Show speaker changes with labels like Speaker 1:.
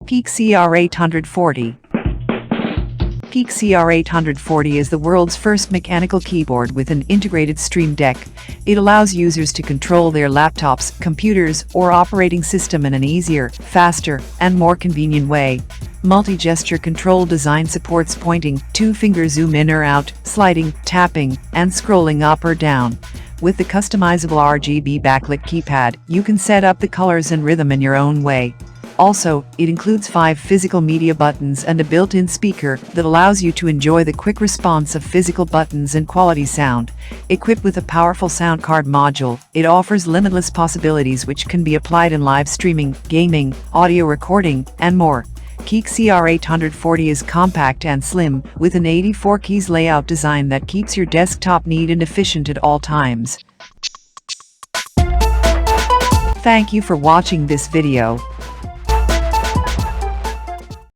Speaker 1: Qeeke CR840. Qeeke CR840 is the world's first mechanical keyboard with an integrated Stream Deck. It allows users to control their laptops, computers, or operating system in an easier, faster, and more convenient way. Multi-gesture control design supports pointing, two-finger zoom in or out, sliding, tapping, and scrolling up or down. With the customizable RGB backlit keypad, you can set up the colors and rhythm in your own way. Also, it includes 5 physical media buttons and a built-in speaker that allows you to enjoy the quick response of physical buttons and quality sound. Equipped with a powerful sound card module, it offers limitless possibilities which can be applied in live streaming, gaming, audio recording, and more. Qeeke CR840 is compact and slim, with an 84 keys layout design that keeps your desktop neat and efficient at all times. Thank you for watching this video.